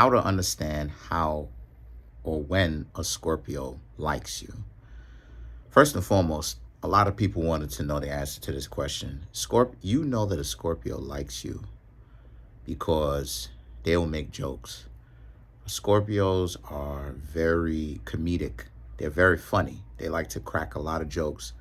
How to understand how or when a Scorpio likes you. First and foremost, a lot of people wanted to know the answer to this question. You know that a Scorpio likes you because they will make jokes. Scorpios are very comedic. They're very funny. They like to crack a lot of jokes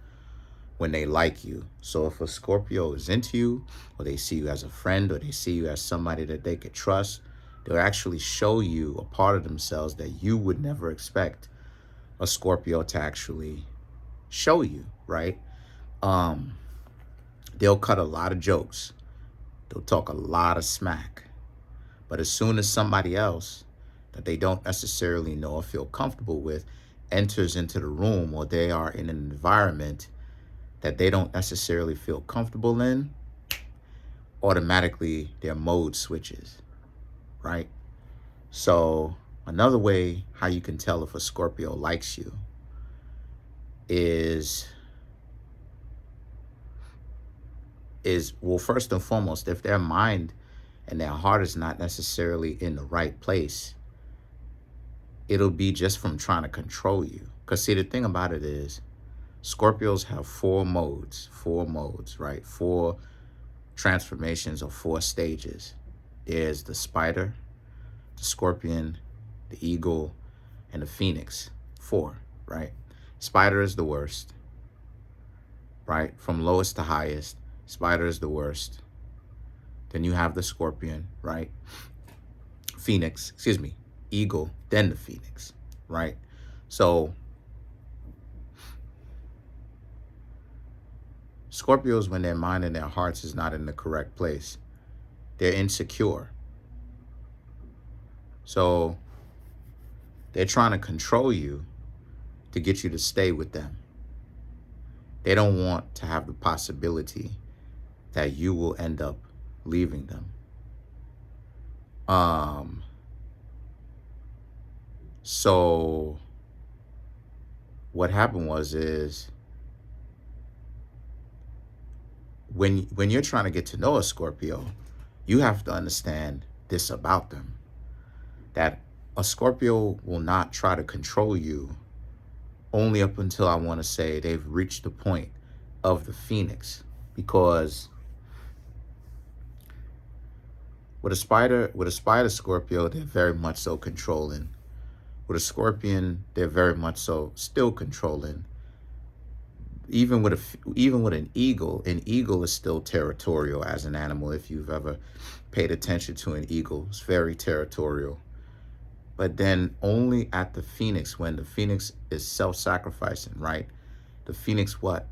when they like you. So if a Scorpio is into you, or they see you as a friend, or they see you as somebody that they could trust, they'll actually show you a part of themselves that you would never expect a Scorpio to actually show you, right? Um, they'll cut a lot of jokes. They'll talk a lot of smack. But as soon as somebody else that they don't necessarily know or feel comfortable with enters into the room, or they are in an environment that they don't necessarily feel comfortable in, automatically their mode switches, right? So another way how you can tell if a Scorpio likes you is well, first and foremost, if their mind and their heart is not necessarily in the right place, it'll be just from trying to control you. Because see, the thing about it is, Scorpios have four modes, right? Four transformations or four stages. There's the spider, the scorpion, the eagle, and the phoenix. Four, right? Spider is the worst, right? From lowest to highest, spider is the worst. Then you have the scorpion, right? Eagle, then the phoenix, right? So Scorpios, when their mind and their hearts is not in the correct place, they're insecure. So they're trying to control you to get you to stay with them. They don't want to have the possibility that you will end up leaving them. So what happened is when you're trying to get to know a Scorpio, you have to understand this about them, that a Scorpio will not try to control you only up until, I want to say, they've reached the point of the phoenix. Because with a spider Scorpio, they're very much so controlling. With a scorpion, they're very much so still controlling. Even with an eagle is still territorial as an animal. If you've ever paid attention to an eagle, it's very territorial. But then only at the phoenix, when the phoenix is self-sacrificing, right? The phoenix what?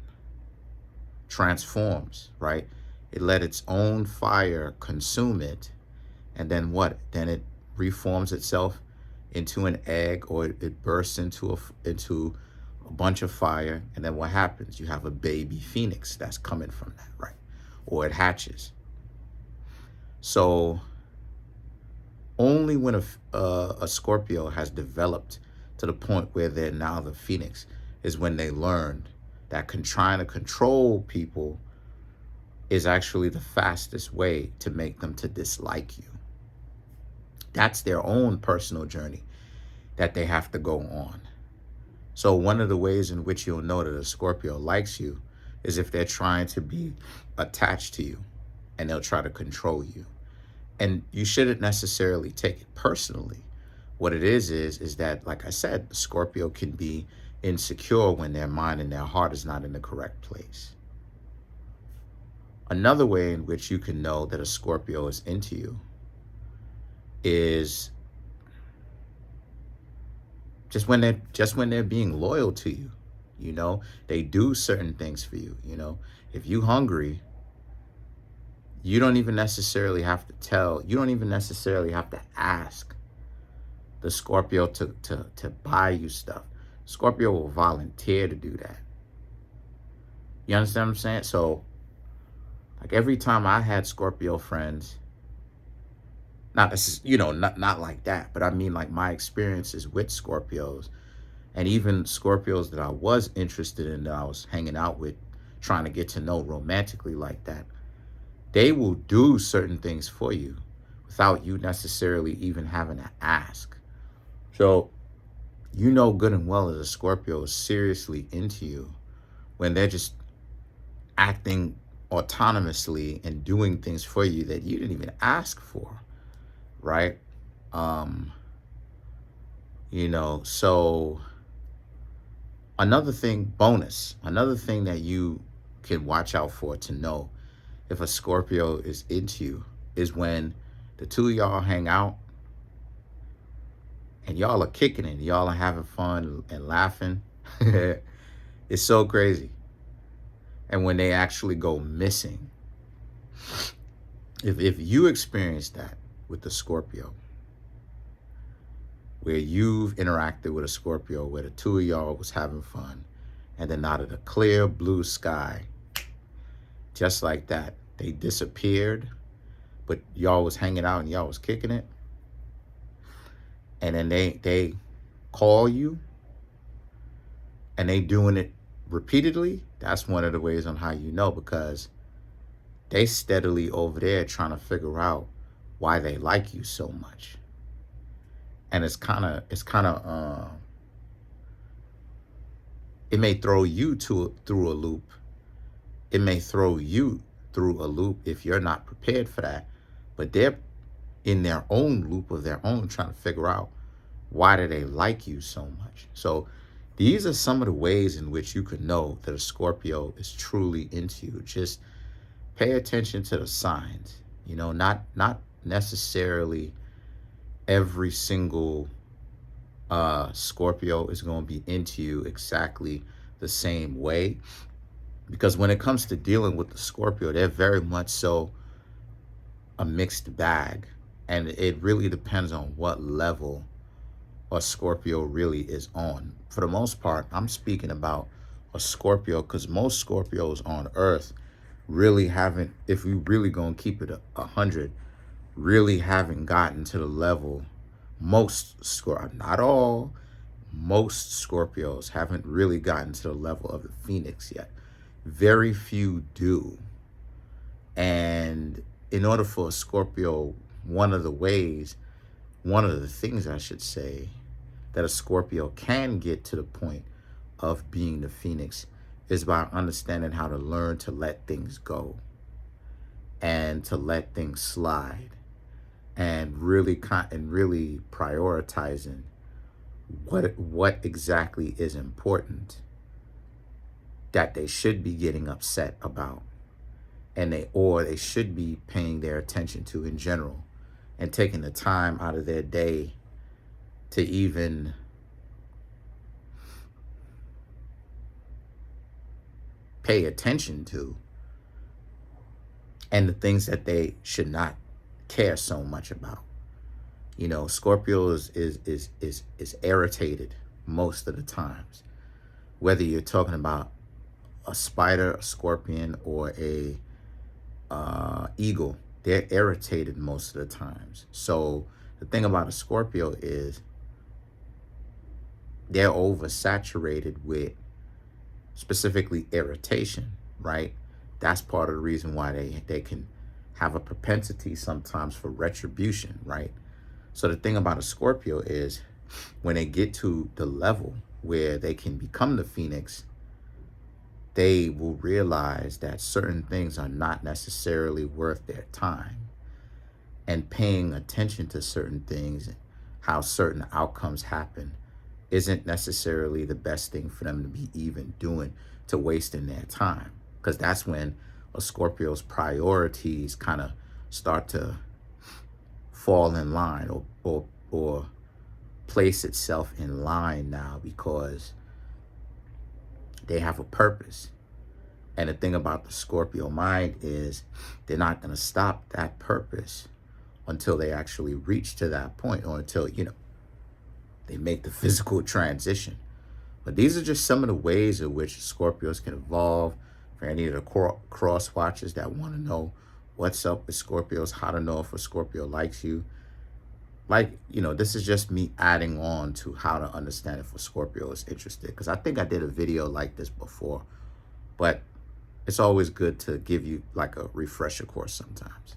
Transforms, right? It let its own fire consume it. And then what? Then it reforms itself into an egg, or it bursts into a bunch of fire. And then what happens? You have a baby phoenix that's coming from that, right? Or it hatches. So only when a Scorpio has developed to the point where they're now the phoenix is when they learned that trying to control people is actually the fastest way to make them to dislike you. That's their own personal journey that they have to go on. So one of the ways in which you'll know that a Scorpio likes you is if they're trying to be attached to you, and they'll try to control you. And you shouldn't necessarily take it personally. What it is that, like I said, Scorpio can be insecure when their mind and their heart is not in the correct place. Another way in which you can know that a Scorpio is into you is just when they're being loyal to you. You know, they do certain things for you. You know, if you're hungry, you don't even necessarily have to ask the Scorpio to buy you stuff. Scorpio will volunteer to do that. You understand what I'm saying? So, like, every time I had Scorpio friends, not like that, but I mean, like, my experiences with Scorpios, and even Scorpios that I was interested in, that I was hanging out with, trying to get to know romantically like that, they will do certain things for you without you necessarily even having to ask. So you know good and well that a Scorpio is seriously into you when they're just acting autonomously and doing things for you that you didn't even ask for, right? Um, so another thing, another thing that you can watch out for to know if a Scorpio is into you is when the two of y'all hang out and y'all are kicking it, y'all are having fun and laughing. It's so crazy. And when they actually go missing, if you experience that with the Scorpio, where you've interacted with a Scorpio where the two of y'all was having fun, and then out of the clear blue sky, just like that, they disappeared, but y'all was hanging out and y'all was kicking it, and then they call you and they doing it repeatedly, that's one of the ways on how you know, because they steadily over there trying to figure out why they like you so much. And it's kind of it may throw you through a loop. It may throw you through a loop if you're not prepared for that. But they're in their own loop of their own trying to figure out why do they like you so much. So these are some of the ways in which you could know that a Scorpio is truly into you. Just pay attention to the signs, not necessarily every single Scorpio is going to be into you exactly the same way. Because when it comes to dealing with the Scorpio, they're very much so a mixed bag. And it really depends on what level a Scorpio really is on. For the most part, I'm speaking about a Scorpio because most Scorpios on Earth really haven't, if we really going to keep it 100, really haven't gotten to the level, not all, most Scorpios haven't really gotten to the level of the Phoenix yet. Very few do. And in order for a Scorpio, one of the things I should say, that a Scorpio can get to the point of being the Phoenix is by understanding how to learn to let things go and to let things slide, and really prioritizing what exactly is important that they should be getting upset about, and they should be paying their attention to in general, and taking the time out of their day to even pay attention to, and the things that they should not care so much about. Scorpio is irritated most of the times, whether you're talking about a spider, a scorpion, or a eagle. They're irritated most of the times. So the thing about a Scorpio is they're oversaturated with specifically irritation, right? That's part of the reason why they can have a propensity sometimes for retribution, right? So the thing about a Scorpio is when they get to the level where they can become the Phoenix, they will realize that certain things are not necessarily worth their time. And paying attention to certain things, how certain outcomes happen, isn't necessarily the best thing for them to be even doing, to wasting their time. Because that's when a Scorpio's priorities kind of start to fall in line, or place itself in line now, because they have a purpose. And the thing about the Scorpio mind is they're not going to stop that purpose until they actually reach to that point, or until, they make the physical transition. But these are just some of the ways in which Scorpios can evolve. For any of the cross watchers that want to know what's up with Scorpios, how to know if a Scorpio likes you, this is just me adding on to how to understand if a Scorpio is interested. Because I think I did a video like this before, but it's always good to give you like a refresher course sometimes.